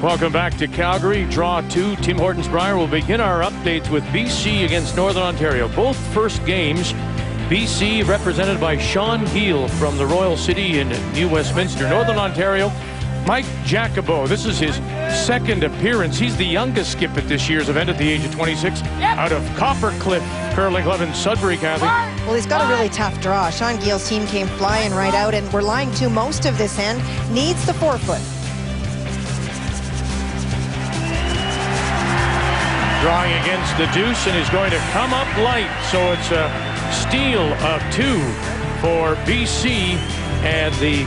Welcome back to Calgary. Draw 2, Tim Hortons Brier. Will begin our updates with BC against Northern Ontario. Both first games, BC represented by Sean Geall from the Royal City in New Westminster. Northern Ontario, Mike Jakubo. This is his second appearance. He's the youngest skip at this year's event at the age of 26 out of Coppercliff Curling Club in Sudbury, Kathy. Well, he's got a really tough draw. Sean Geall's team came flying right out, and we're lying to most of this end. Needs the 4-foot. Drawing against the deuce, and he's going to come up light. So it's a steal of 2 for BC, and the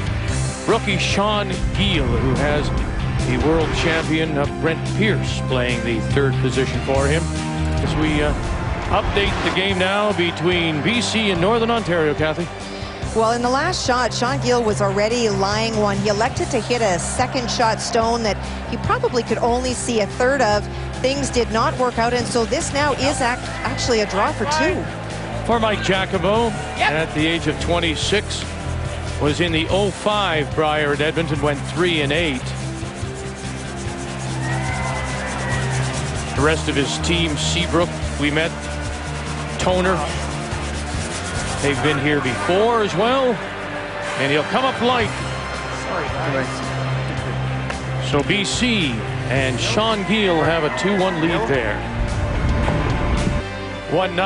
rookie Sean Geall, who has the world champion Brent Pierce playing the third position for him. As we update the game now between BC and Northern Ontario, Kathy. Well, in the last shot, Sean Geall was already lying one. He elected to hit a second shot stone that he probably could only see a third of. Things did not work out, and so this now is actually a draw for 2. For Mike Jakubo, at the age of 26, was in the 05 Brier at Edmonton, went 3-8. The rest of his team, Seabrook, Ouimet, Toner, they've been here before as well, and he'll come up light. So BC and Sean Geall have a 2-1 lead there. 1-0.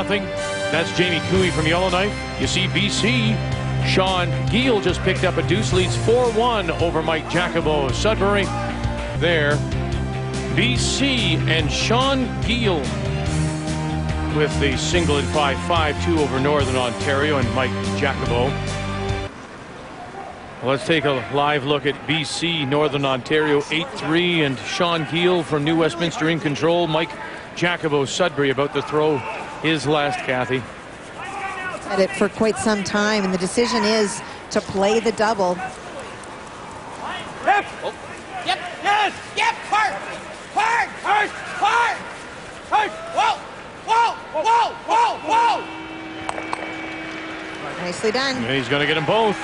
That's Jamie Cooey from Yellowknife. You see BC, Sean Geall just picked up a deuce, leads 4-1 over Mike Jakubo of Sudbury. There, BC and Sean Geall with the single in 5-5-2 over Northern Ontario and Mike Jakubo. Let's take a live look at BC, Northern Ontario 8-3, and Sean Geall from New Westminster in control. Mike Jakubo, Sudbury, about to throw his last, Kathy. At it for quite some time, and the decision is to play the double. Yep. Oh. Yep. Yes. Yep. Hard. Hard. Hard. Hard. Hard. Whoa. Whoa. Whoa. Whoa. Whoa. Nicely done. And he's going to get them both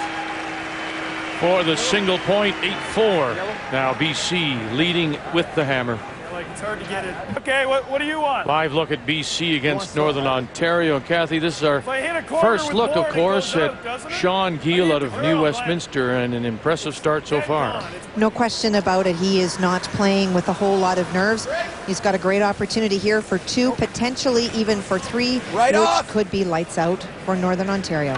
for the single point. 8-4. Now BC leading with the hammer. Like it's hard to get it. Okay, what do you want? Live look at BC against Northern Ontario. Kathy, this is our first look, of course, at Sean Geall out of New Westminster, and an impressive start so far. No question about it. He is not playing with a whole lot of nerves. He's got a great opportunity here for 2, potentially even for 3, which could be lights out for Northern Ontario.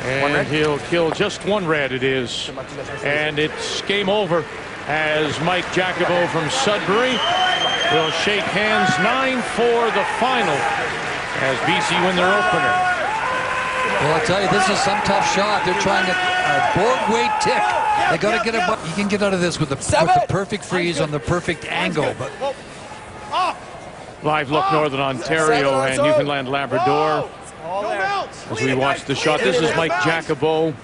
And he'll kill just 1 red, it is. And it's game over as Mike Jakubo from Sudbury will shake hands. 9-4 the final as BC win their opener. Well, I'll tell you, this is some tough shot. They're trying a board weight tick. They got to get a. You can get out of this with the perfect freeze on the perfect angle. But live look, Northern Ontario and Newfoundland Labrador. As we watch the shot, this is Mike Jakubo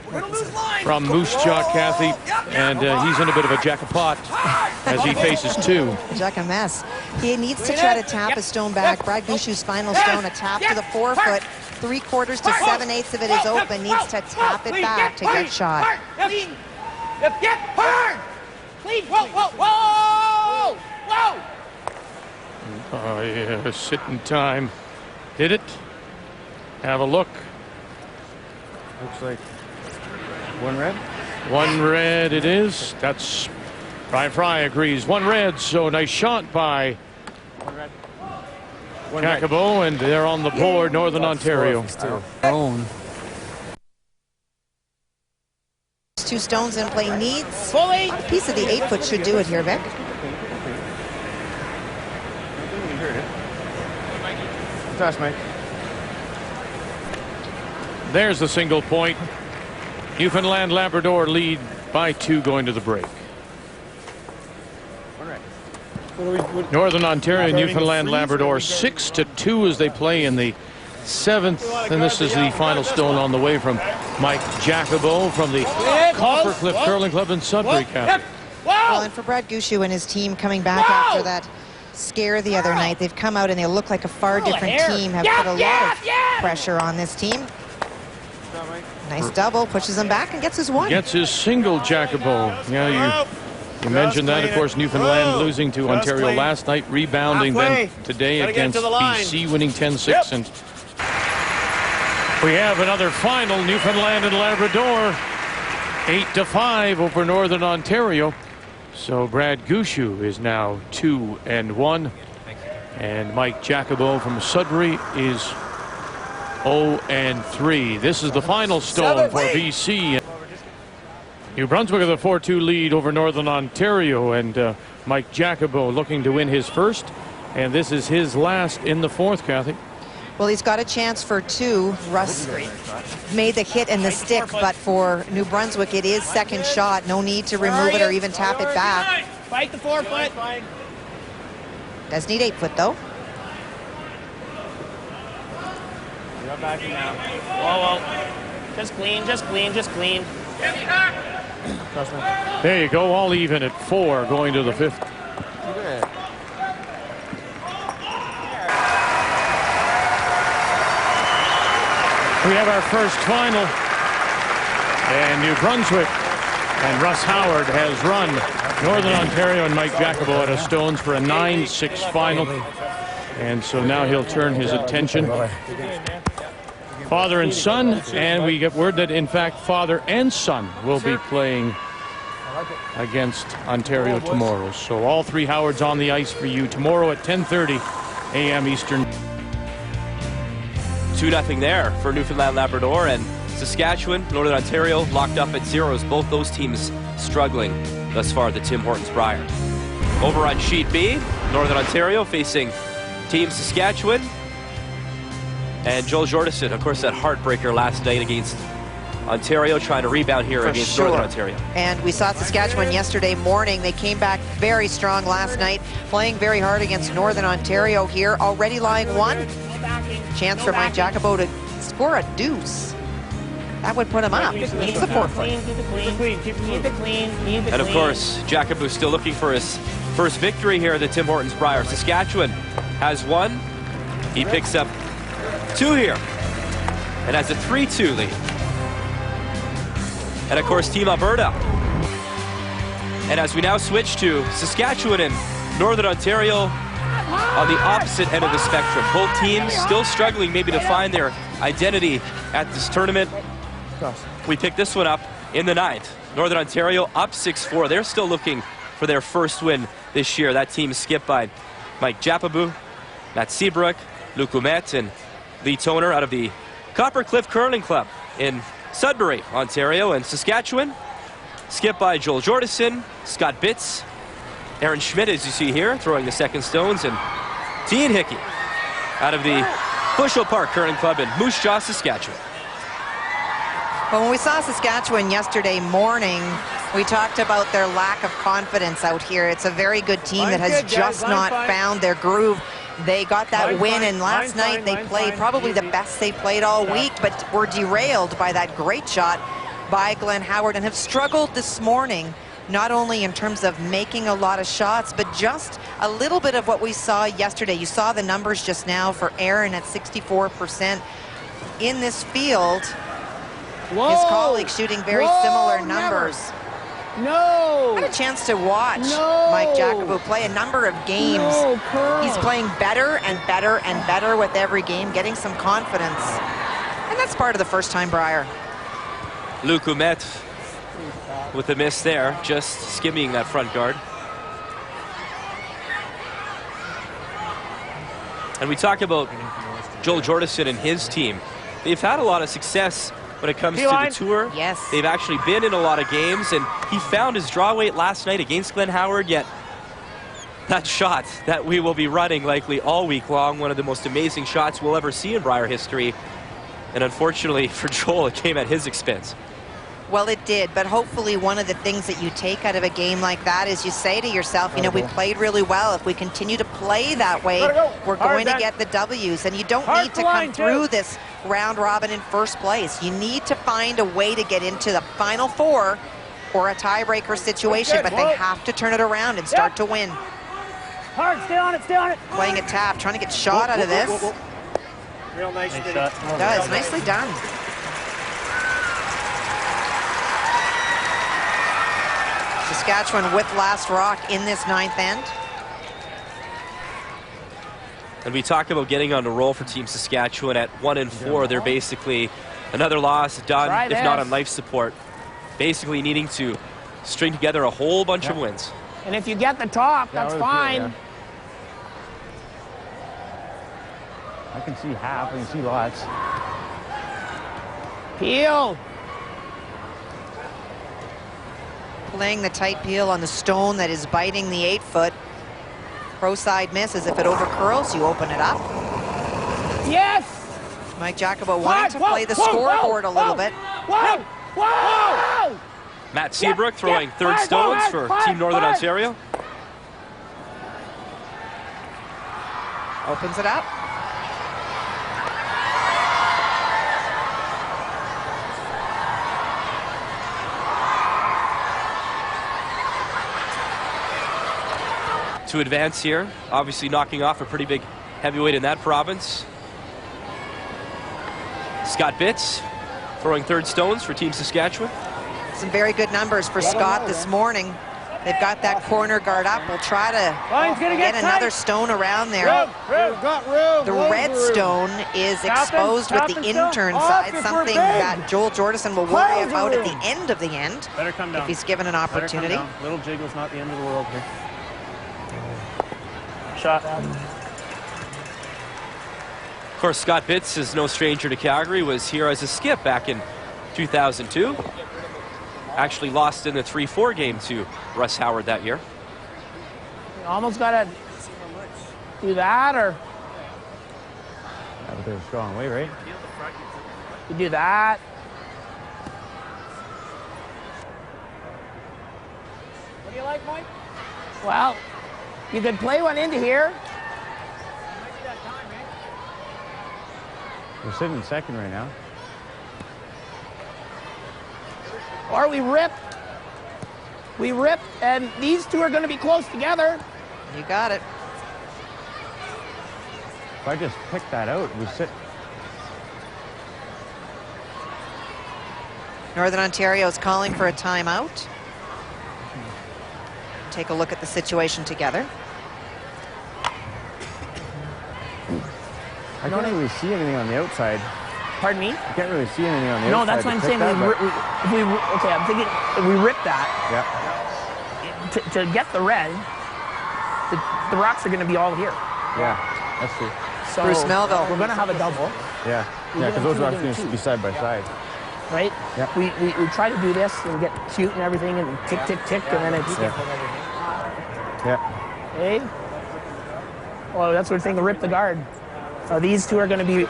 from Moose Jaw, Kathy, and he's in a bit of a jackpot as he faces 2. Jack a mess. He needs to try to tap a stone back. Brad Gushue's final stone, a tap to the 4-foot. 3/4 to 7/8 of it is open. Needs to tap it back to get shot. Clean. Get hard. Clean. Whoa. Whoa. Whoa. Whoa. Oh yeah, sitting time. Did it? Have a look. Looks like 1 red. 1 red it is. That's Brian Fry agrees. 1 red, so nice shot by Jakubo, and they're on the board, Northern Ontario. own. 2 stones in play. Needs a piece of the 8-foot should do it here, Vic. Toss, Mike. There's the single point. Newfoundland Labrador lead by 2 going to the break. Northern Ontario, Newfoundland Labrador 6-2 as they play in the 7th, and this is the final stone on the way from Mike Jakubo from the Coppercliff Curling Club in Sudbury, County. Well, and for Brad Gushue and his team coming back after that scare the other night, they've come out and they look like a far different team, have put a lot of pressure on this team. Nice double, pushes him back and gets his one. Gets his single, Jakubo. Yeah, you mentioned that. Of course, Newfoundland losing to Ontario last night, rebounding then today against BC, winning 10-6. And we have another final, Newfoundland and Labrador, 8-5 over Northern Ontario. So Brad Gushue is now 2-1. And Mike Jakubo from Sudbury is 0-3. This is the final stone for BC. New Brunswick with a 4-2 lead over Northern Ontario, and Mike Jakubo looking to win his first, and this is his last in the fourth, Kathy. Well, he's got a chance for two. Russ made the hit and the stick, but for New Brunswick, it is second shot. No need to remove it or even tap it back. Fight the 4-foot. Does need 8-foot, though. You're backing now. Whoa, whoa. Just clean, just clean, just clean. There you go, all even at 4 going to the fifth. We have our first final, and New Brunswick and Russ Howard has run Northern Ontario and Mike Jakubo out of stones for a 9-6 final, and so now he'll turn his attention. Father and son, and we get word that in fact father and son will be playing against Ontario tomorrow. So all three Howards on the ice for you tomorrow at 10:30 a.m. Eastern. 2-0 there for Newfoundland Labrador, and Saskatchewan, Northern Ontario locked up at zeros. Both those teams struggling thus far, the Tim Hortons Brier. Over on sheet B, Northern Ontario facing Team Saskatchewan. And Joel Jordison, of course, that heartbreaker last night against Ontario, trying to rebound here against Northern Ontario. And we saw Saskatchewan yesterday morning. They came back very strong last night, playing very hard against Northern Ontario here. Already lying 1. Chance for Mike Jakubo to score a deuce. That would put him up. Needs the 4-foot. And of course, Jakubo still looking for his first victory here at the Tim Hortons Brier. Saskatchewan has 1. He picks up 2 here and has a 3-2 lead. And of course, Team Alberta. And as we now switch to Saskatchewan and Northern Ontario on the opposite end of the spectrum. Both teams still struggling maybe to find their identity at this tournament. We pick this one up in the 9th. Northern Ontario up 6-4. They're still looking for their first win this year. That team is skipped by Mike Jakubo, Matt Seabrook, Luc Ouimet, and Lee Toner out of the Copper Cliff Curling Club in Sudbury, Ontario. And Saskatchewan skipped by Joel Jordison, Scott Bitts, Aaron Schmidt, as you see here, throwing the second stones, and Dean Hickey out of the Bushel Park Curling Club in Moose Jaw, Saskatchewan. Well, when we saw Saskatchewan yesterday morning, we talked about their lack of confidence out here. It's a very good team that has just not found their groove. They got that win, and last night they played probably the best they played all week, but were derailed by that great shot by Glenn Howard and have struggled this morning, not only in terms of making a lot of shots, but just a little bit of what we saw yesterday. You saw the numbers just now for Aaron at 64% in this field. Whoa. His colleagues shooting very similar numbers. No! I had a chance to watch Mike Jakubo play a number of games. He's playing better and better and better with every game, getting some confidence. And that's part of the first-time Brier. Luc Ouimet with a miss there, just skimming that front guard. And we talk about Joel Jordison and his team. They've had a lot of success when it comes to the tour. Yes. They've actually been in a lot of games, and he found his draw weight last night against Glenn Howard, yet that shot that we will be running likely all week long, one of the most amazing shots we'll ever see in Brier history. And unfortunately for Joel, it came at his expense. Well, it did, but hopefully one of the things that you take out of a game like that is you say to yourself, you know, we played really well. If we continue to play that way, we're going to get the W's. And you don't need to come through this round robin in first place. You need to find a way to get into the final 4 or a tiebreaker situation, but they have to turn it around and start to win. Hard, stay on it, stay on it. Playing a tap, trying to get shot out of this. Real nice shot. Does, nicely done. Saskatchewan with last rock in this 9th end. And we talk about getting on the roll for Team Saskatchewan at 1-4. They're basically another loss done, if not on life support. Basically needing to string together a whole bunch of wins. And if you get the top, that's fine. Yeah. I can see half, I can see lots. Peel. Playing the tight peel on the stone that is biting the 8-foot. Pro side misses. If it overcurls, you open it up. Yes! Mike Jakubo wanting to play the scoreboard a little bit. Whoa! Whoa! Matt Seabrook throwing third stones for Team Northern Ontario. Opens it up. To advance here, obviously knocking off a pretty big heavyweight in that province. Scott Bitts throwing third stones for Team Saskatchewan. Some very good numbers for Scott this morning. They've got that corner guard up. We'll try to get another stone around there. The red stone is exposed with the intern side, something that Joel Jordison will worry about at the end of the end if he's given an opportunity. Little jiggle's not the end of the world here. Shot. Of course, Scott Bitts is no stranger to Calgary, was here as a skip back in 2002. Actually lost in the 3-4 game to Russ Howard that year. You almost got to do that, or Yeah, but they're a strong way, right? you do that. What do you like, Mike? Well, you could play one into here. We're sitting second right now. Or we rip. We rip, and these two are going to be close together. You got it. If I just pick that out, we sit. Northern Ontario is calling for a timeout. Take a look at the situation together. I can't really see anything on the outside. Pardon me? I can't really see anything on the outside. No, that's what I'm saying. Okay, I'm thinking if we rip that, to get the red, the rocks are going to be all here. Yeah, that's true. So Bruce Melville. we're going to have a double, Yeah, because those rocks are going to be side by side. right? Yeah. We try to do this and get cute and everything and tick, tick, tick, and then it's... Yeah. Hey? Oh, that's what we're saying, rip the guard. These two are going to be,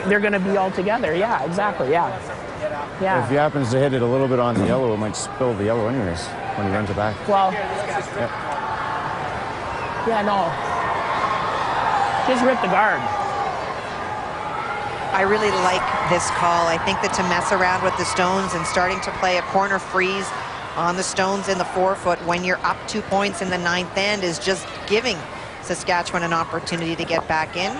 they're going to be all together. Yeah, exactly, yeah. Yeah. If he happens to hit it a little bit on the yellow, it might spill the yellow anyways when he runs it back. Well, yeah, no. Just rip the guard. I really like this call. I think that to mess around with the stones and starting to play a corner freeze on the stones in the 4-foot when you're up 2 points in the 9th end is just giving Saskatchewan an opportunity to get back in.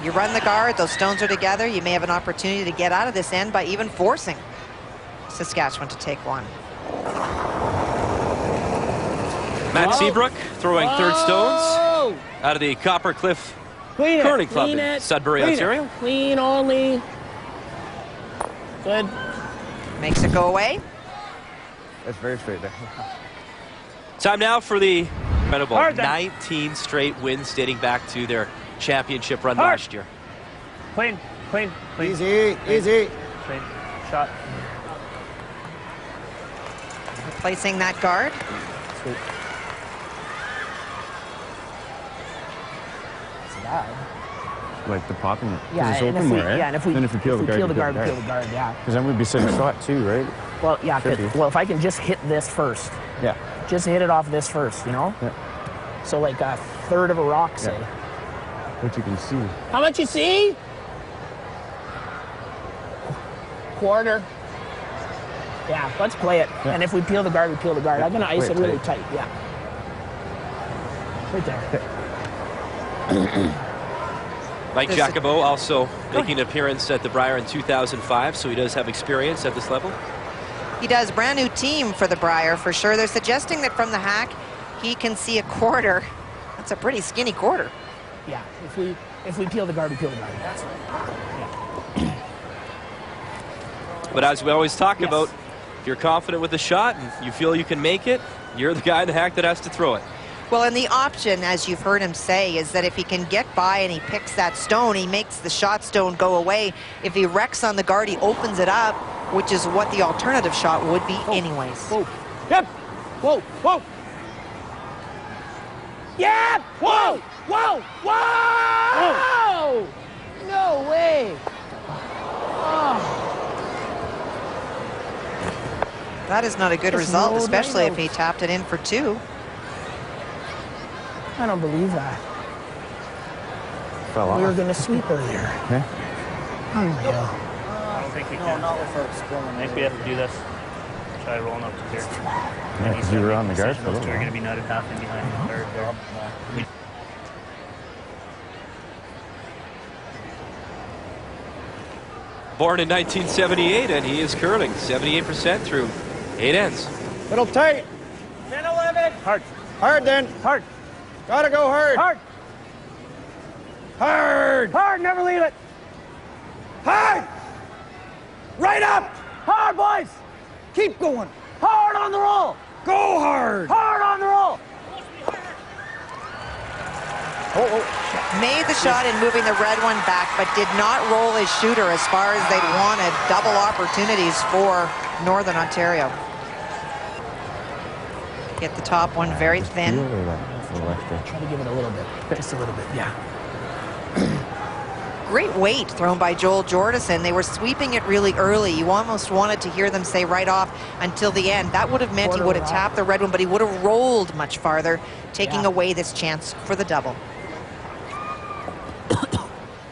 You run the guard, those stones are together, you may have an opportunity to get out of this end by even forcing Saskatchewan to take one. Matt Seabrook throwing third stones out of the Copper Cliff Curling Club in Sudbury, Ontario. Clean only. Good. Makes it go away. That's very straight there. Time now for the incredible 19 straight wins dating back to their championship run last year. Clean, clean, clean. Easy, easy. Clean. Shot. Replacing that guard. Sweet. It's bad. Like the popping. Yeah, it's and open more, right? Yeah, and if we peel the guard, we peel the guard, yeah. Because then we'd be sitting shot too, right? Well, yeah. Well, if I can just hit this first. Yeah. Just hit it off this first, you know? Yeah. So like a third of a rock, say. Yeah. What you can see. How much you see? Quarter. Yeah, let's play it. Yeah. And if we peel the guard, we peel the guard. Yeah. I'm gonna ice it really tight. tight, yeah. Right there. Mike Jakubo also making an appearance at the Brier in 2005, so he does have experience at this level. He does. Brand new team for the Brier for sure. They're suggesting that from the hack he can see a quarter. That's a pretty skinny quarter. Yeah, if we peel the guard, we peel the guard. That's right. Yeah. But as we always talk about, if you're confident with the shot and you feel you can make it, you're the guy in the hack that has to throw it. Well, and the option, as you've heard him say, is that if he can get by and he picks that stone, he makes the shot stone go away. If he wrecks on the guard, he opens it up, which is what the alternative shot would be anyways. Whoa. Yep. Whoa. Whoa. Yeah. Whoa. Whoa. Whoa. No way. Oh. That is not a good result, especially if he tapped it in for 2. I don't believe that. Fell off. We were going to sweep earlier. Yeah. Unreal. I don't think we can. No, not with our spilling. I think we have to do this. Try rolling up to here. Yeah, because you were on the guard for a Those little two are while. going to be nutted half in behind the guard there. Born in 1978, and he is curling 78% through 8 ends. Little tight. 10-11. Hard. Hard then. Hard. Gotta go hard. Hard. Hard. Hard. Never leave it. Hard. Right up. Hard, boys. Keep going. Hard on the roll. Go hard. Hard on the roll. Made the shot in moving the red one back, but did not roll his shooter as far as they'd wanted. Double opportunities for Northern Ontario. Get the top one very thin. Try to give it a little bit. Just a little bit, yeah. Great weight thrown by Joel Jordison. They were sweeping it really early. You almost wanted to hear them say right off until the end. That would have meant he would have tapped the red one, but he would have rolled much farther, taking away this chance for the double.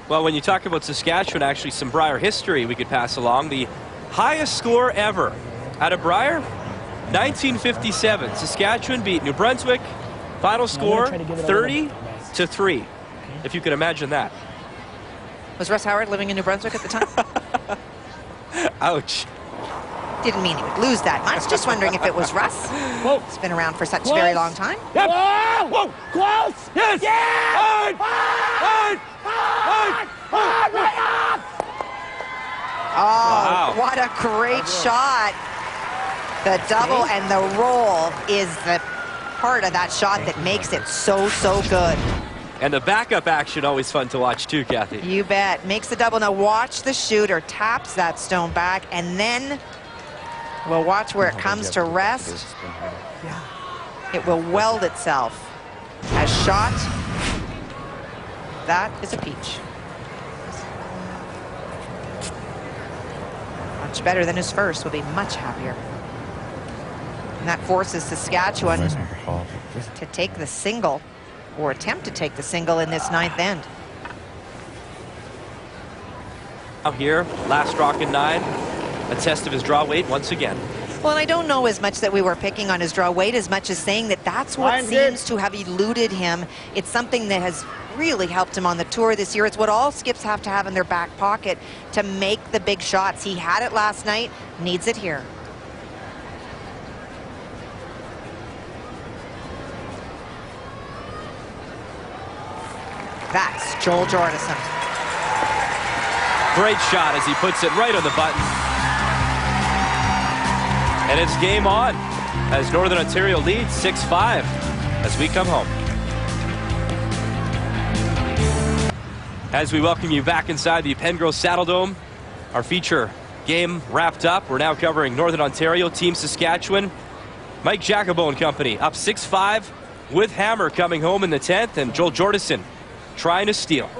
Well, when you talk about Saskatchewan, actually some Brier history we could pass along. The highest score ever out of Brier, 1957. Saskatchewan beat New Brunswick. Final score, 30-3, if you can imagine that. Was Russ Howard living in New Brunswick at the time? Ouch. Didn't mean he would lose that much. Just wondering if it was Russ. Whoa. It's been around for such a very long time. Yep. Whoa. Whoa. Close. Yes. Yeah. Hard. Hard. Hard. Hard. Right up. Oh, Wow. what a great shot. The double and the roll is the part of that shot that makes it so, so good. And the backup action, always fun to watch too, Kathy. You bet. Makes the double. Now watch the shooter. Taps that stone back, and then we'll watch where it comes to rest. It will weld itself as shot. That is a peach. Much better than his first. Will be much happier. And that forces Saskatchewan to take the single, or attempt to take the single in this 9th end. Out here, last rock in 9, a test of his draw weight once again. Well, and I don't know as much that we were picking on his draw weight as much as saying that that's what seems to have eluded him. It's something that has really helped him on the tour this year. It's what all skips have to have in their back pocket to make the big shots. He had it last night, needs it here. That's Joel Jordison. Great shot as he puts it right on the button. And it's game on as Northern Ontario leads 6-5 as we come home. As we welcome you back inside the Pengrove Saddle Dome, our feature game wrapped up. We're now covering Northern Ontario, Team Saskatchewan. Mike Jakubo and company up 6-5 with Hammer coming home in the 10th, and Joel Jordison trying to steal.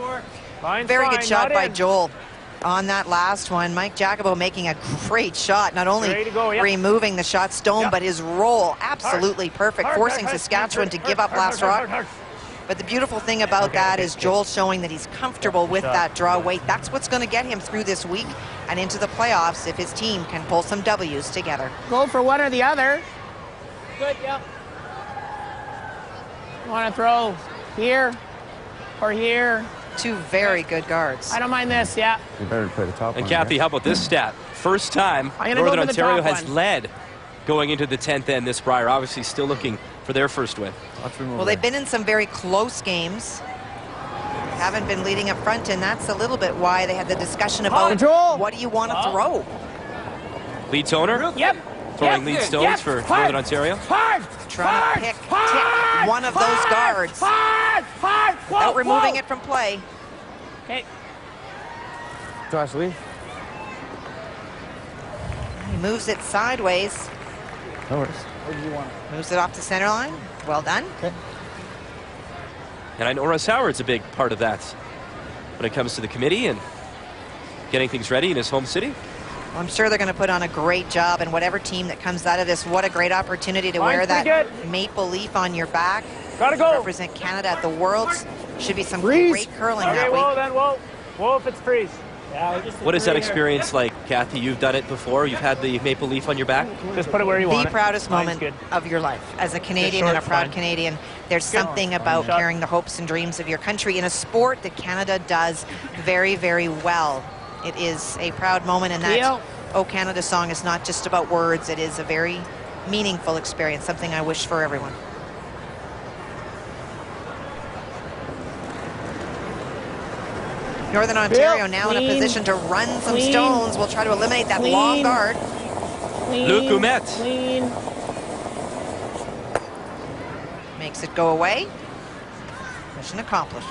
Very good shot by Joel on that last one. Mike Jakubo making a great shot, not only removing the shot stone, but his roll absolutely perfect, forcing Saskatchewan to give up last rock. But the beautiful thing about that is Joel showing that he's comfortable with that draw weight. That's what's going to get him through this week and into the playoffs if his team can pull some W's together. Go for one or the other. Good, yeah. You want to throw here or here? Two very good guards. I don't mind this, yeah. You better play the top And one. Kathy, how about this stat? First time I'm gonna go Northern for the Ontario top has one. led going into the 10th end this Brier. Obviously still looking for their first win. Well, they've been in some very close games. Haven't been leading up front, and that's a little bit why they had the discussion about what do you want to throw. Lead toner? Yep. Throwing lead stones for Northern Ontario. Trying to pick one of those guards without removing it from play. Okay. Josh, leave. He moves it sideways. No worries. Moves it off the center line. Well done. Okay. And I know Russ Howard's a big part of that when it comes to the committee and getting things ready in his home city. Well, I'm sure they're going to put on a great job, and whatever team that comes out of this, what a great opportunity to wear that maple leaf on your back. Gotta go. Represent Canada at the Worlds. Should be some great curling Okay, that week. whoa, then whoa. Whoa, if it's freeze. What is that experience like, Kathy? You've done it before. You've had the maple leaf on your back. Just put it where you want The it. proudest Mine's moment good. of your life. As a Canadian and a short, proud fine. Canadian, there's something about Shot. carrying the hopes and dreams of your country in a sport that Canada does very, very well. It is a proud moment, and that "Oh Canada" song is not just about words. It is a very meaningful experience, something I wish for everyone. Northern Ontario now in a position to run some stones. We'll try to eliminate that long guard. Luc Ouimet. Makes it go away. Mission accomplished.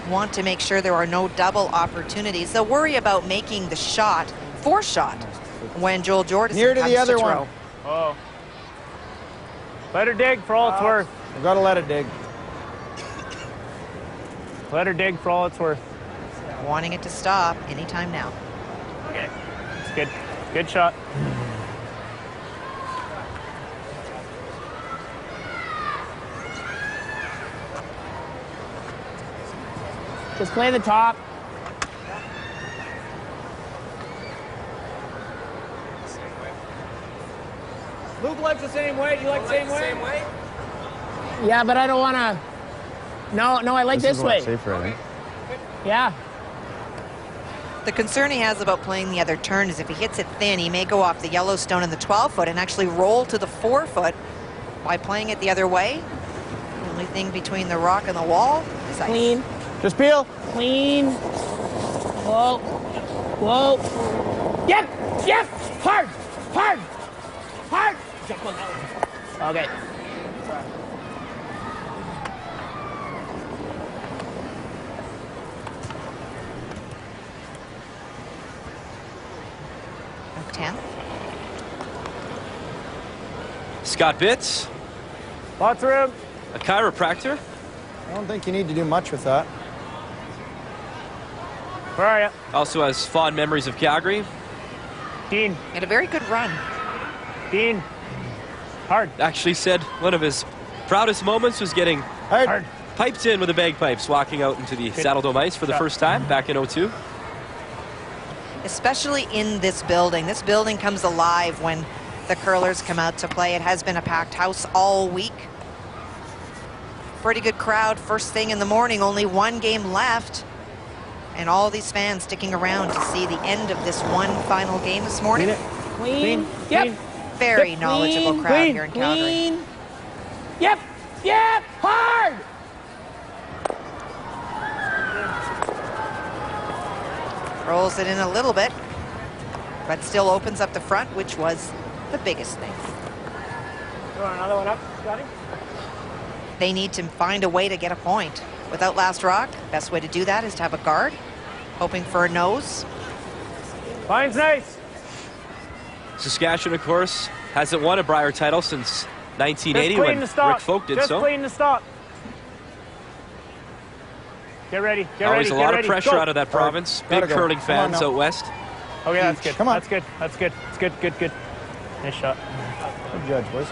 Want to make sure there are no double opportunities. They'll worry about making the shot, shot, when Joel Jordison Near to comes the other to throw. one. Oh. Let her dig for all it's worth. We've got to let it dig. Let her dig for all it's worth. Wanting it to stop anytime now. Okay. It's good. Good shot. Just play the top. Luke likes the same way. Do you like the same way? Yeah, but I don't want to. No, I like this way. Safer, I think. Yeah. The concern he has about playing the other turn is if he hits it thin, he may go off the Yellowstone in the 12-foot and actually roll to the 4-foot by playing it the other way. The only thing between the rock and the wall is ice. Clean. Just peel. Clean. Whoa. Whoa. Yep. Hard. Okay. A 10. Scott Bitts, Lots of room. a chiropractor. I don't think you need to do much with that. Where are you? Also has fond memories of Calgary. Dean. And a very good run. Dean. Hard. Actually said one of his proudest moments was getting Hard. piped in with the bagpipes, walking out into the Saddle Dome ice for the first time back in '02. Especially in this building. This building comes alive when the curlers come out to play. It has been a packed house all week. Pretty good crowd first thing in the morning. Only one game left. And all these fans sticking around to see the end of this one final game this morning. Clean. Yep. Very knowledgeable crowd here in Calgary. Clean. Yep. Hard. Rolls it in a little bit, but still opens up the front, which was the biggest thing. You want another one up, Scotty? They need to find a way to get a point. Without last rock, best way to do that is to have a guard, hoping for a nose. Line's nice. Saskatchewan, of course, hasn't won a Brier title since 1980 Just clean when to stop. Rick Folk did Just so. clean to stop. Get ready. Get Always ready. a lot get of ready. pressure Go. out of that province. Big Gotta go. curling Come on fans now. out west. Okay, that's good. Come on. That's good. That's good. It's good. Good. Nice shot. Good judge, boys.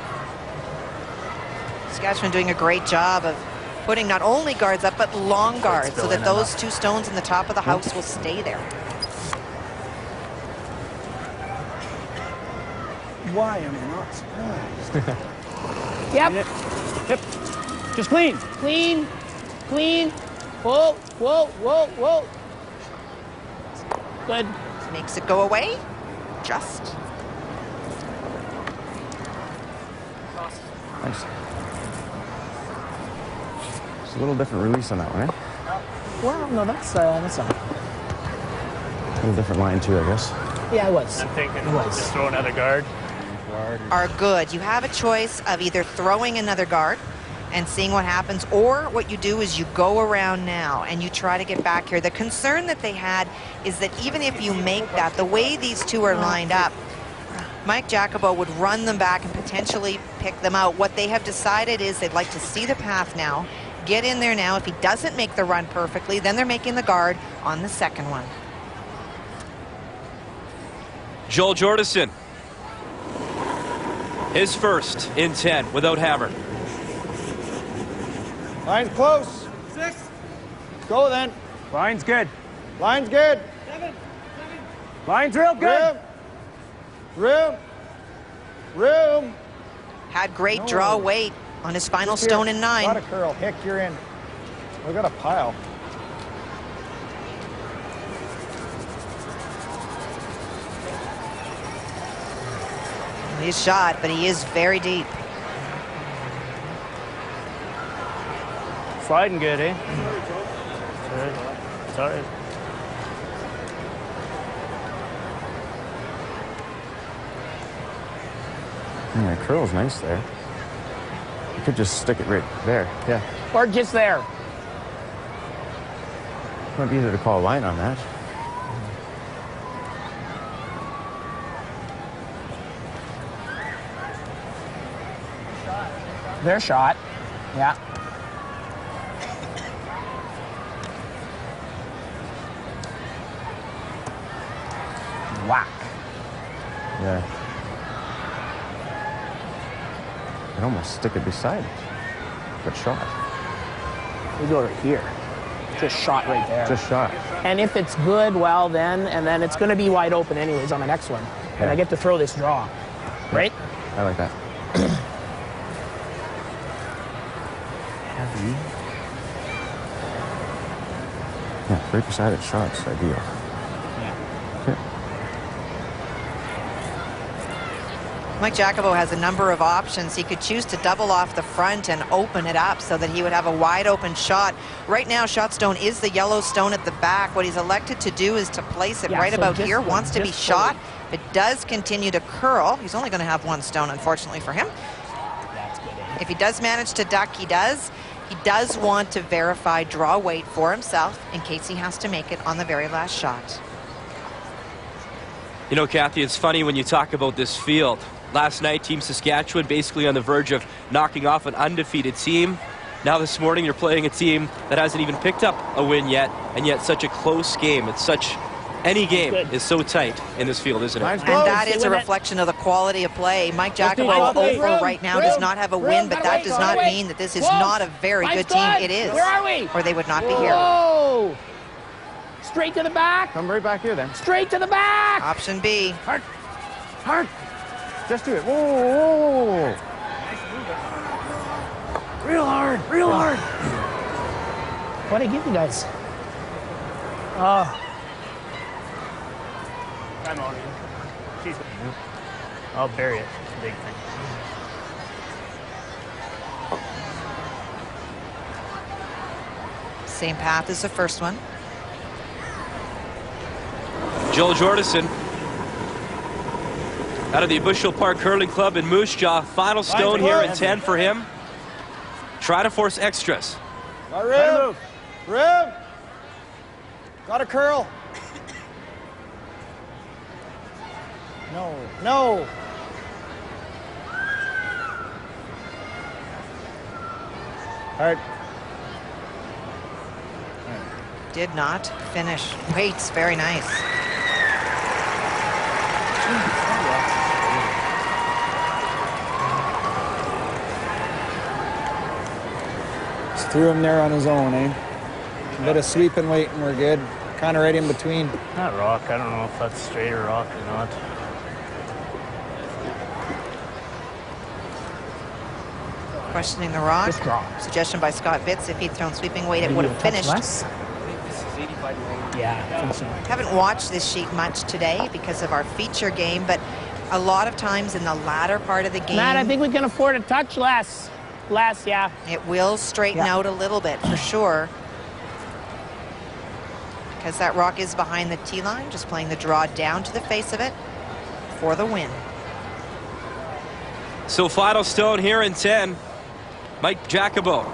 Saskatchewan doing a great job of putting not only guards up, but long guards, so that those two stones in the top of the house will stay there. Why am I not surprised? Yep. Yep. Just clean. Clean. Clean. Whoa, whoa, whoa, whoa. Good. Makes it go away. Just. Nice. It's a little different release on that one, eh? Well, no, that's not. A little different line too, I guess. Yeah, it was. I'm thinking It was. just throw another guard. Are good. You have a choice of either throwing another guard and seeing what happens, or what you do is you go around now and you try to get back here. The concern that they had is that even if you make that, the way these two are lined up, Mike Jakubo would run them back and potentially pick them out. What they have decided is they'd like to see the path now, get in there now. If he doesn't make the run perfectly, then they're making the guard on the second one. Joel Jordison. His first in 10 without hammer. Line's close. 6. Go then. Line's good. Line's good. 7. Line's real good. Room. Room. Had great draw weight on his final Here. stone in 9. Got a curl. Hick, you're in. We got a pile. He's shot, but he is very deep. Sliding good, eh? Good. It's all right. Yeah, the curl's nice there. You could just stick it right there. Yeah. Or just there. Might be easier to call a line on that. Their shot. Yeah. Whack. Yeah. I'd almost stick it beside it. Good shot. We go to here. Just shot right there. Just shot. And if it's good, well then, and then it's going to be wide open anyways on the next one. And Yeah. I get to throw this draw. Right? I like that. Heavy. Yeah, right beside it, shot's ideal. Mike Jakubo has a number of options. He could choose to double off the front and open it up so that he would have a wide open shot. Right now, shot stone is the yellow stone at the back. What he's elected to do is to place it right so about just here. like- Wants to be just shot. If it does continue to curl, he's only going to have one stone, unfortunately for him. That's good. Eh? If he does manage to duck, he does. He does want to verify draw weight for himself in case he has to make it on the very last shot. You know, Kathy, it's funny when you talk about this field. Last night, Team Saskatchewan basically on the verge of knocking off an undefeated team. Now this morning, you're playing a team that hasn't even picked up a win yet, and yet such a close game. It's such... Any game is so tight in this field, isn't it? And that is a reflection of the quality of play. Mike Jakubo over right now does not have a win, but that does not mean that this is not a very good team. It is. Where are we? Or they would not be here. Whoa! Straight to the back. Come right back here then. Straight to the back. Option B. Hard. Hard. Just do it. Whoa. Real hard. Real hard. What did I give you guys? I'm on it. I'll bury it. It's a big thing. Same path as the first one. Joel Jordison out of the Bushel Park Curling Club in Moose Jaw. Final stone here in 10 for him. Try to force extras. Got rim. Rim. Got a curl. No. No. Hard. Did not finish. Waits, very nice. Just threw him there on his own, eh? A bit of sweep and wait and we're good. Kind of right in between. Not rock. I don't know if that's straight or rock or not. questioning the rock. Just draw. Suggestion by Scott Vitz, if he'd thrown sweeping weight, it would have finished. Yeah, I think so. Haven't watched this sheet much today because of our feature game, but a lot of times in the latter part of the game, Matt, I think we can afford a touch less. Less, yeah. it will straighten out a little bit for sure. Because that rock is behind the tee line, just playing the draw down to the face of it for the win. So final stone here in 10. Mike Jakubo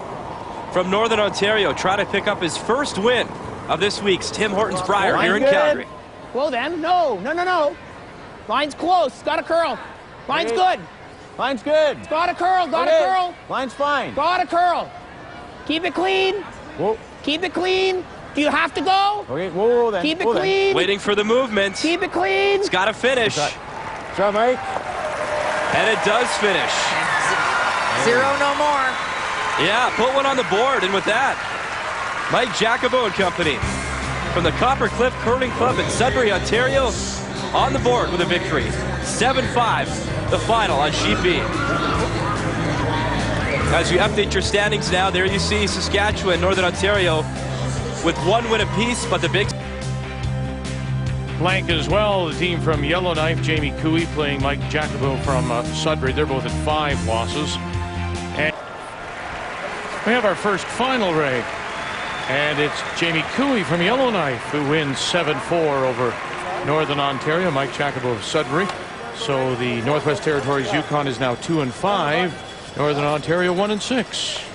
from Northern Ontario trying to pick up his first win of this week's Tim Hortons Brier here in Calgary. Well then, no. Line's close, got a curl. Line's good. Line's good. It's got a curl, got a curl. Line's fine. Got a curl. Keep it clean. Whoa. Keep it clean. Do you have to go? Okay, whoa, then. Keep it clean. Waiting for the movement. Keep it clean. It's got to finish. Good job, Mike. And it does finish. Zero, no more. Yeah, put one on the board, and with that, Mike Jakubo and company from the Copper Cliff Curling Club in Sudbury, Ontario, on the board with a victory. 7-5, the final on Sheet B. As you update your standings now, there you see Saskatchewan, Northern Ontario, with one win apiece, but the big Blank as well, the team from Yellowknife, Jamie Cooey playing Mike Jakubo from Sudbury. They're both at 5 losses. And we have our first final, Ray. And it's Jamie Cooey from Yellowknife who wins 7-4 over Northern Ontario, Mike Jakubo of Sudbury. So the Northwest Territories Yukon is now 2-5, Northern Ontario 1-6.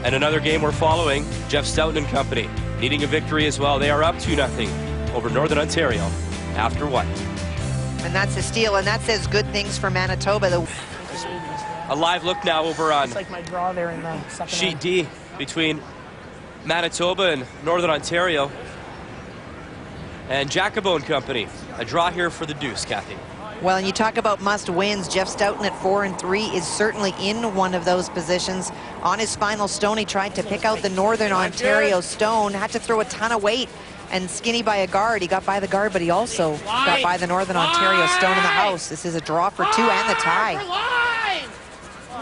And another game we're following, Jeff Stoughton and company, needing a victory as well. They are up 2-0 over Northern Ontario after what? And that's a steal, and that says good things for Manitoba. A live look now over on It's like my draw there in the second Sheet D between Manitoba and Northern Ontario. And Jakubo and company, a draw here for the deuce, Kathy. Well, and you talk about must-wins. Jeff Stoughton at 4-3 is certainly in one of those positions. On his final stone, he tried to pick out the Northern Ontario stone, had to throw a ton of weight and skinny by a guard. He got by the guard, but he also got by the Northern Ontario stone in the house. This is a draw for 2 and the tie.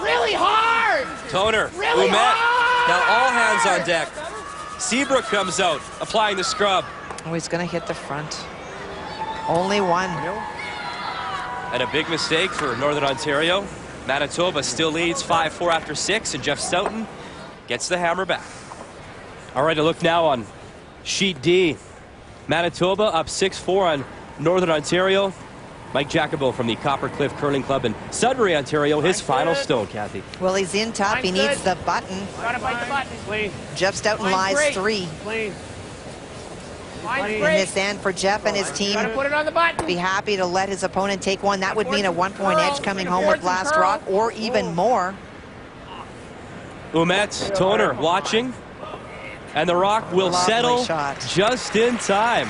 Really hard. Toner, Really Ouimet, hard. now all hands on deck. Seabrook comes out, applying the scrub. Oh, he's going to hit the front. Only one. And a big mistake for Northern Ontario. Manitoba still leads 5-4 after 6, and Jeff Stoughton gets the hammer back. All right, a look now on Sheet D. Manitoba up 6-4 on Northern Ontario. Mike Jakubo from the Copper Cliff Curling Club in Sudbury, Ontario, his final stone, Kathy. Well, he's in top. He needs the button. Gotta bite the button. Clean. Jeff Stoughton lies 3. Clean. In this end for Jeff and his team. Gotta put it on the button. Be happy to let his opponent take one. That would mean a 1-point edge coming home with last rock, or even more. Ouimet, Toner watching, and the rock will settle just in time.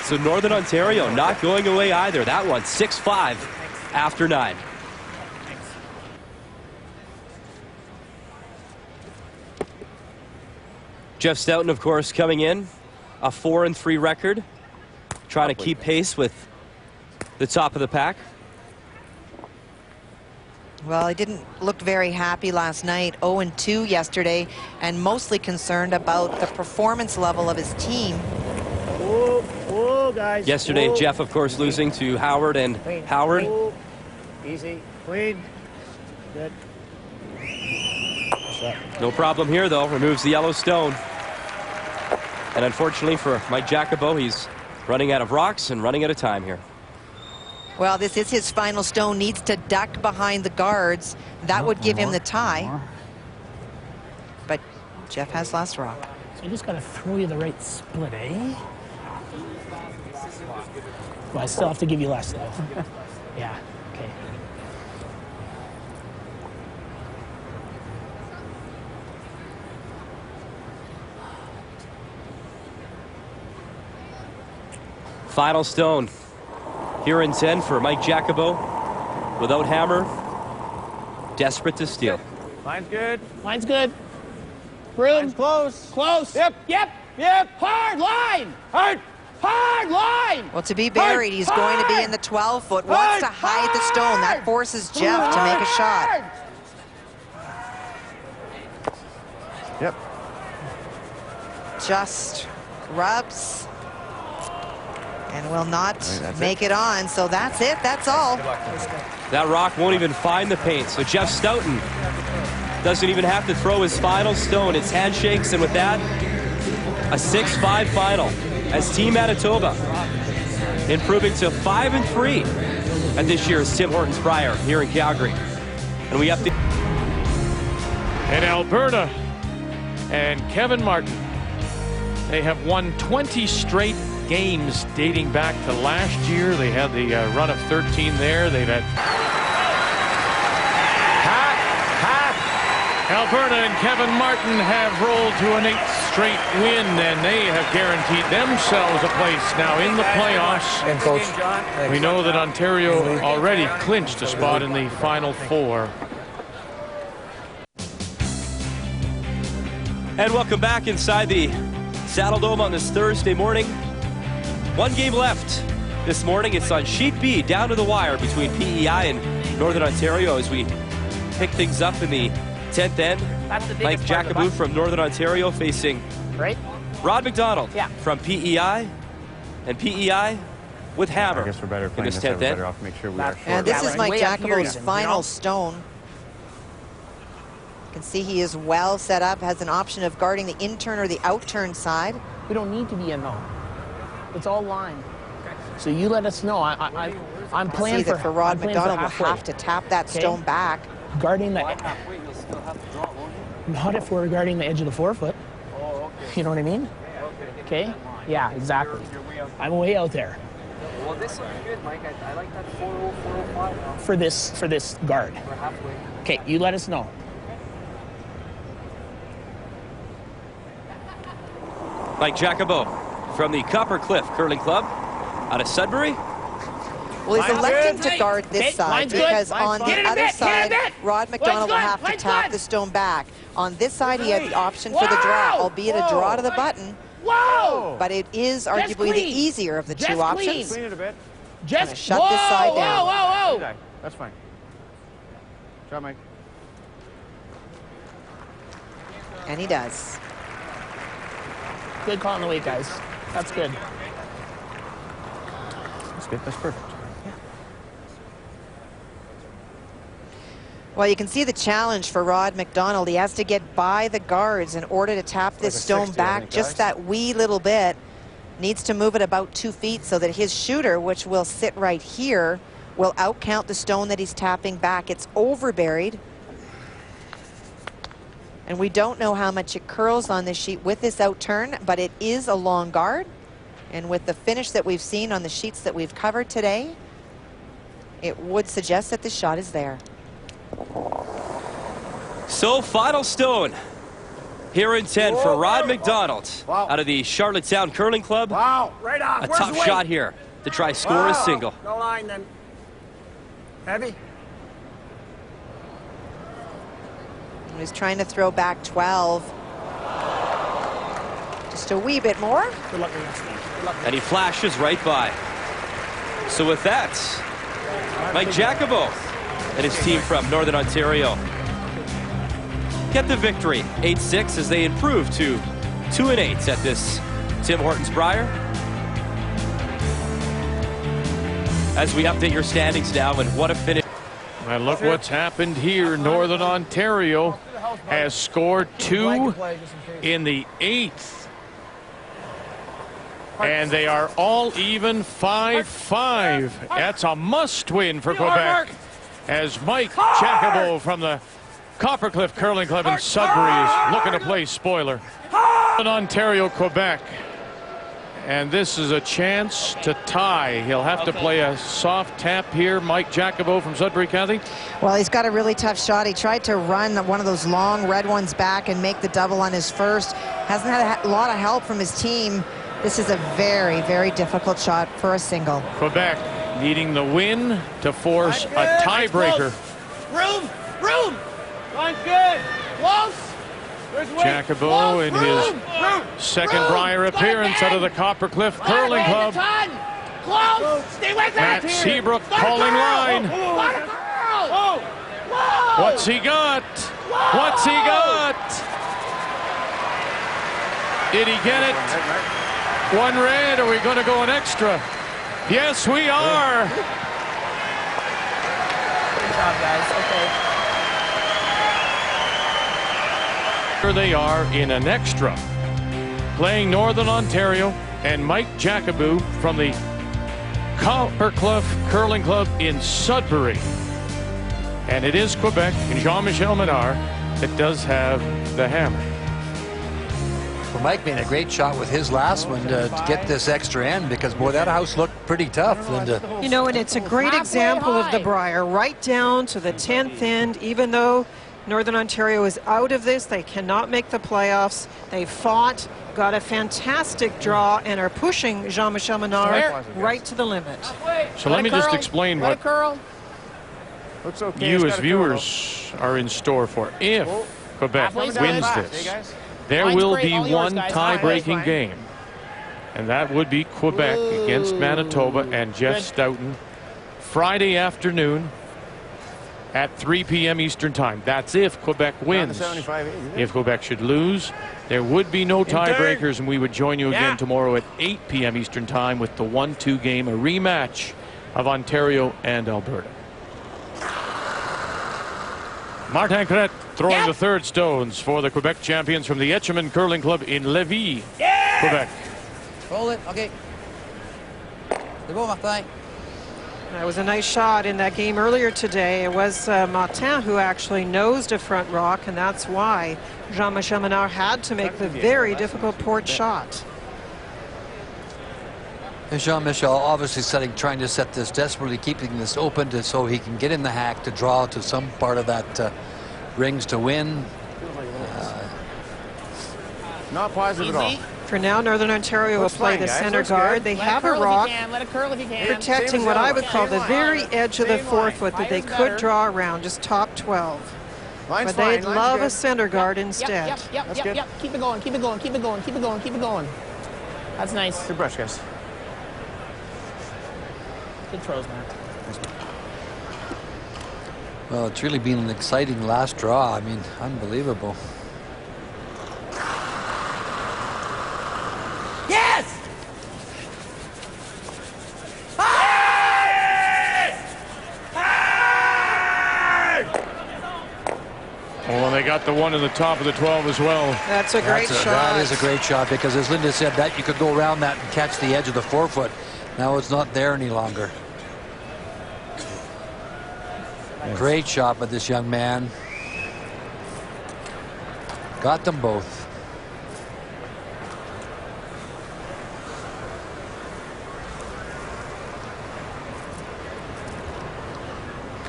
So Northern Ontario not going away either. That one 6-5 after 9. Jeff Stoughton, of course, coming in, a 4-3 record, trying to keep pace with the top of the pack. Well, he didn't look very happy last night. 0-2 yesterday, and mostly concerned about the performance level of his team. Whoa, guys. Yesterday, Whoa. Jeff, of course, losing to Howard and Clean. Howard. Whoa. Easy. Clean. Good. No problem here, though. Removes the yellow stone. And unfortunately for Mike Jakubo, he's running out of rocks and running out of time here. Well, this is his final stone. Needs to duck behind the guards. That would give him the tie. But Jeff has last rock. So I just gotta throw you the right split, eh? Well, I still have to give you less, though. Yeah, okay. Final stone here in 10 for Mike Jakubo. Without hammer, desperate to steal. Line's good. Line's good. Room. Line's close. Close. Yep. Yep. Yep. Hard line. Hard. Hard line! Well, to be buried, he's going to be in the 12-foot. Wants to hide the stone. That forces Jeff to make a shot. Yep. Just rubs and will not make it on. So that's it. That's all. That rock won't even find the paint. So Jeff Stoughton doesn't even have to throw his final stone. It's handshakes, and with that, a 6-5 final as Team Manitoba improving to 5-3 at this year's Tim Hortons Brier here in Calgary. And we have to... And Alberta and Kevin Martin, they have won 20 straight games dating back to last year. They had the run of 13 there. They've had Alberta and Kevin Martin have rolled to an 8th straight win, and they have guaranteed themselves a place now in the playoffs. And Coach, We know that Ontario already clinched a spot in the Final Four. And welcome back inside the Saddle Dome on this Thursday morning. One game left this morning. It's on Sheet B, down to the wire between PEI and Northern Ontario as we pick things up in the 10th end. Mike Jakubo from Northern Ontario facing Rod MacDonald from PEI, and PEI with hammer. I guess we're better in playing this this 10th end. off. Make sure we are And this is Mike Jakubo's final you know? stone. You can see he is well set up, has an option of guarding the in-turn or the out-turn side. We don't need to be in no. It's all line. So you let us know. I'm playing See that for Rod MacDonald will have to tap that stone back. Guarding the... Not if we're guarding the edge of the 4-foot. You know what I mean? Okay? Yeah, exactly. I'm way out there. Well, this looks good, Mike. I like that 405 For this guard. We're halfway. Okay, you let us know. Mike Jakubo from the Copper Cliff Curling Club out of Sudbury. Well, he's electing to guard this side because on the other side, Rod MacDonald will have to tap the stone back. On this side, he had the option for the draw, albeit a draw to the button. But it is arguably the easier of the two options. clean it a bit. Just shut this side down. That's fine. Shot, Mike. And he does. Good call on the weight, guys. That's good. That's good. That's perfect. Well, you can see the challenge for Rod MacDonald. He has to get by the guards in order to tap this stone 60, I back think, just that wee little bit. Needs to move it about 2 feet so that his shooter, which will sit right here, will outcount the stone that he's tapping back. It's overburied. And we don't know how much it curls on this sheet with this outturn, but it is a long guard. And with the finish that we've seen on the sheets that we've covered today, it would suggest that the shot is there. So final stone here in 10 for Rod MacDonald out of the Charlottetown Curling Club. Wow, right off. A tough shot here to try score a single. No line then. Heavy. He's trying to throw back 12. Just a wee bit more. Good luck with that. And he flashes right by. So with that, Mike Jakubo and his team from Northern Ontario get the victory 8-6 as they improve to 2-8 at this Tim Hortons Brier. As we update your standings now, and what a finish. And look what's happened here. Northern Ontario has scored 2 in the 8th. And they are all even 5-5. That's a must win for Quebec. As Mike Jakubo from the Coppercliff Curling Club in Sudbury is looking to play spoiler. In Ontario, Quebec. And this is a chance to tie. He'll have to play a soft tap here. Mike Jakubo from Sudbury County. Well, he's got a really tough shot. He tried to run one of those long red ones back and make the double on his first. Hasn't had a lot of help from his team. This is a very, very difficult shot for a single. Quebec needing the win to force a tiebreaker. Room! Room! Line's good! Close! Jakubo in his second Brier appearance out of the Coppercliff Curling Club. Close! Stay with Matt Seabrook calling line. What's he got? What's he got? Did he get it? One red. Are we going to go an extra? Yes, we are. Good job, guys. Okay. Here they are in an extra, playing Northern Ontario and Mike Jakubo from the Coppercliff Curling Club in Sudbury. And it is Quebec and Jean-Michel Menard that does have the hammer. Well, Mike made a great shot with his last one to get this extra end, because, boy, that house looked pretty tough, Linda. You know, and it's a great example of the Brier, right down to the 10th end. Even though Northern Ontario is out of this, they cannot make the playoffs. They fought, got a fantastic draw, and are pushing Jean-Michel Menard right to the limit. So let me just explain what you as viewers are in store for. If Quebec wins this, there will be one tie-breaking game, and that would be Quebec against Manitoba and Jeff Stoughton Friday afternoon at 3 p.m. Eastern Time. That's if Quebec wins. If Quebec should lose, there would be no tiebreakers, and we would join you again tomorrow at 8 p.m. Eastern Time with the 1-2 game, a rematch of Ontario and Alberta. Martin Crête throwing the third stones for the Quebec champions from the Etchemin Curling Club in Lévis, Quebec. Roll it. Okay. C'est bon, Martin. That was a nice shot in that game earlier today. It was Martin who actually nosed a front rock, and that's why Jean-Michel Menard had to make the very difficult port shot. And Jean-Michel obviously trying to set this, desperately keeping this open so he can get in the hack to draw to some part of that rings to win. Not positive at all. For now, Northern Ontario will play the center guard. They have a rock protecting what I would call the very edge of the forefoot that they could draw around, just top 12. But they'd love a center guard instead. Yep. Keep it going, keep it going, keep it going, keep it going, keep it going. That's nice. Good brush, guys. Good throws, man. Well, it's really been an exciting last draw. I mean, unbelievable. Yes! Oh, and they got the one in the top of the 12 as well. That's a great shot. That is a great shot, because as Linda said, that you could go around that and catch the edge of the forefoot. Now it's not there any longer. Nice. Great shot by this young man. Got them both.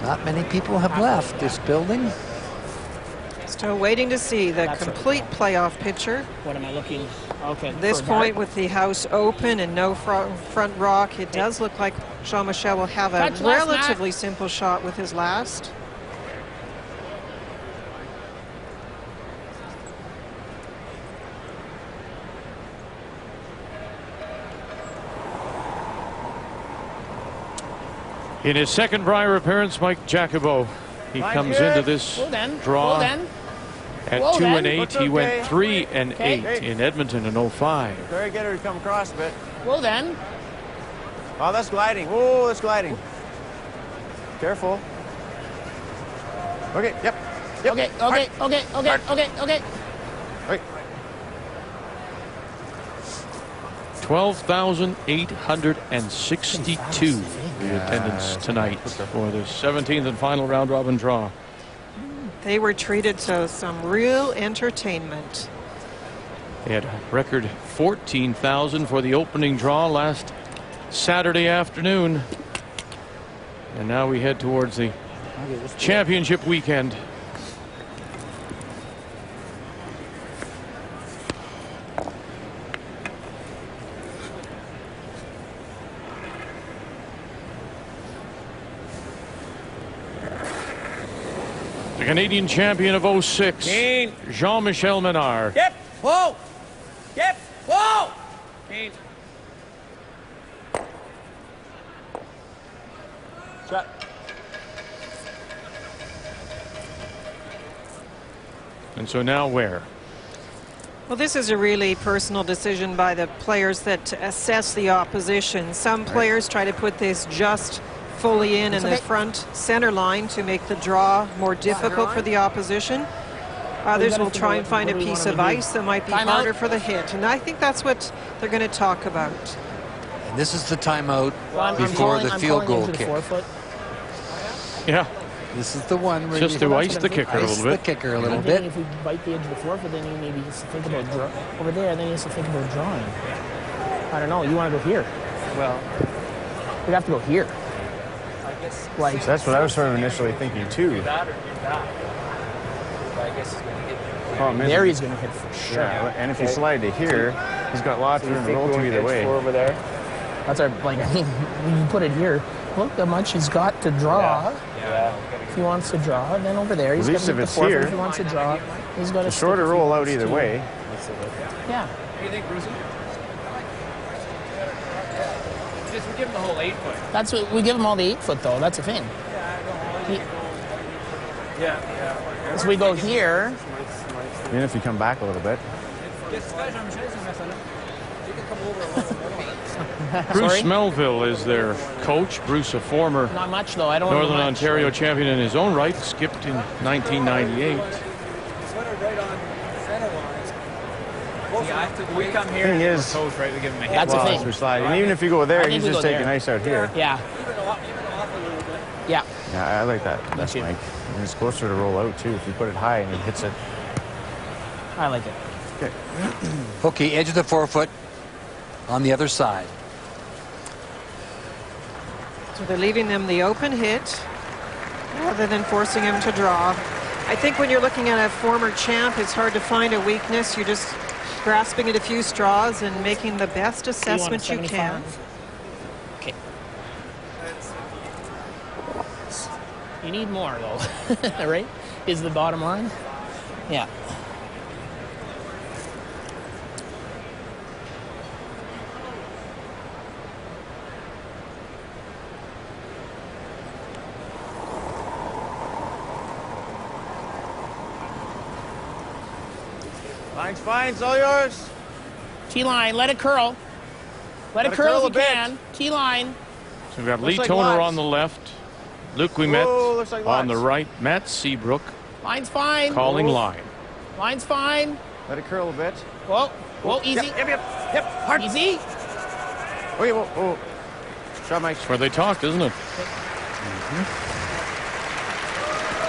Not many people have left this building. Still waiting to see the complete playoff picture. What am I looking? Okay. At this point, with the house open and no front rock, it does look like Jean-Michel will have a relatively simple shot with his last. In his second Brier appearance, Mike Jakubo, he comes into this draw at 2-8. He went 3-8 in Edmonton in 05. Very get her to come across a bit. Well then. Oh, that's gliding. Oh, that's gliding. Careful. Okay, yep. Okay. Right. 12,862 the attendance tonight for the 17th and final round robin draw. They were treated to some real entertainment. They had a record 14,000 for the opening draw last Saturday afternoon. And now we head towards the championship weekend. The Canadian champion of 06, Jean-Michel Menard. Yep. Whoa. Yep. Whoa. Kane. Shot. And so now where? Well, this is a really personal decision by the players that assess the opposition. Some players try to put this just fully in the front center line to make the draw more difficult for the opposition. Others will try and find a piece of ice that might be harder for the hit. And I think that's what they're going to talk about. And this is the timeout before the field goal kick. Yeah. This is the one where just to ice the kicker a little bit. The kicker a little bit. If we bite the edge of the 4 foot, then he maybe has to think about over there. Then he has to think about drawing. I don't know. You want to go here? Well, we'd have to go here. I guess. Like so that's what I was sort of initially thinking too. That or do that. But I guess he's going to hit. There he's going to hit for sure. Yeah, and if you slide to here, he's got lots of room to roll to either way. Over there. That's our like. I mean, when you put it here, look how much he's got to draw. Yeah. If he wants to draw, then over there he's at got to least hit the 4 foot. If he wants to draw, he's got to. The shorter roll out either way. Yeah. What do you think, Bruce? Just we give him the whole 8 foot. That's what we give him all the 8 foot though. That's the thing. So we go here. Even if you come back a little bit. Bruce Melville is their coach. Bruce, a former Not much though. I don't Northern Ontario champion in his own right, skipped in 1998. We come here Thing is, toes, right? We give him a hit. That's the well, thing. we're sliding. And even if you go there, he's just taking ice out here. Yeah. Yeah. Yeah, I like that. That's Mike. And it's closer to roll out too if you put it high and it hits it. I like it. Okay. Okay, edge of the 4 foot on the other side. So they're leaving them the open hit rather than forcing him to draw. I think when you're looking at a former champ, it's hard to find a weakness. You're just grasping at a few straws and making the best assessment you can. Okay. You need more though, right? Is the bottom line? Yeah. Line's fine, it's all yours. T-line, let it curl. Let it curl if you can. T-line. So we've got Lee Toner on the left, Luc Ouimet like on the right, Matt Seabrook Line's fine. calling line. Line's fine. Let it curl a bit. Whoa, whoa, easy. Yep, hard. Easy. Oh, yeah, whoa. Shot, Mike. That's where they talked, isn't it?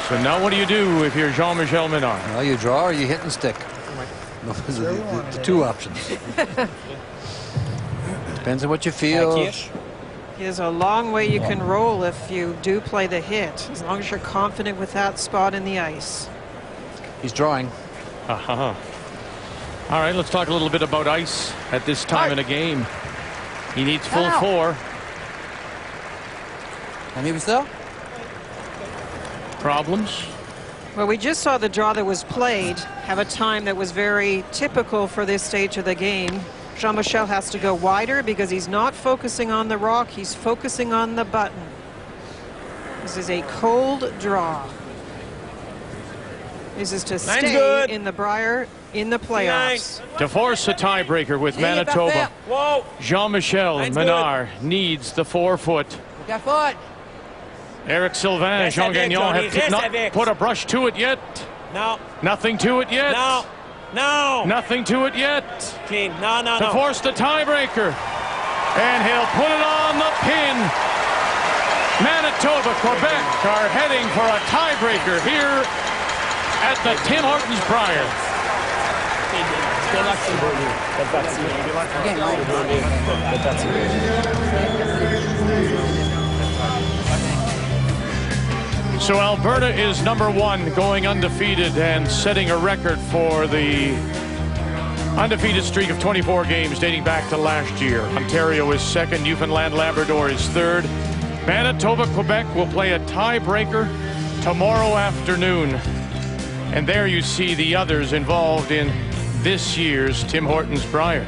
So now what do you do if you're Jean-Michel Menard? Well, you draw or you hit and stick. Those are the two options. Depends on what you feel. There's a long way you can roll if you do play the hit, as long as you're confident with that spot in the ice. He's drawing. All right, let's talk a little bit about ice at this time in a game. He needs full 4. And he was there? Problems? Well, we just saw the draw that was played have a time that was very typical for this stage of the game. Jean-Michel has to go wider because he's not focusing on the rock, he's focusing on the button. This is a cold draw. This is to stay in the Brier in the playoffs. To force a tiebreaker with Manitoba, Jean-Michel Menard needs the 4 foot. Got foot. Eric Sylvain, Jean Gagnon have not put a brush to it yet. No. Nothing to it yet. No. Nothing to it yet. Keen, no. To force the tiebreaker. And he'll put it on the pin. Manitoba, Quebec are heading for a tiebreaker here at the Tim Hortons Brier. So Alberta is #1, going undefeated and setting a record for the undefeated streak of 24 games dating back to last year. Ontario is 2nd, Newfoundland, Labrador is 3rd. Manitoba, Quebec will play a tiebreaker tomorrow afternoon. And there you see the others involved in this year's Tim Hortons Brier.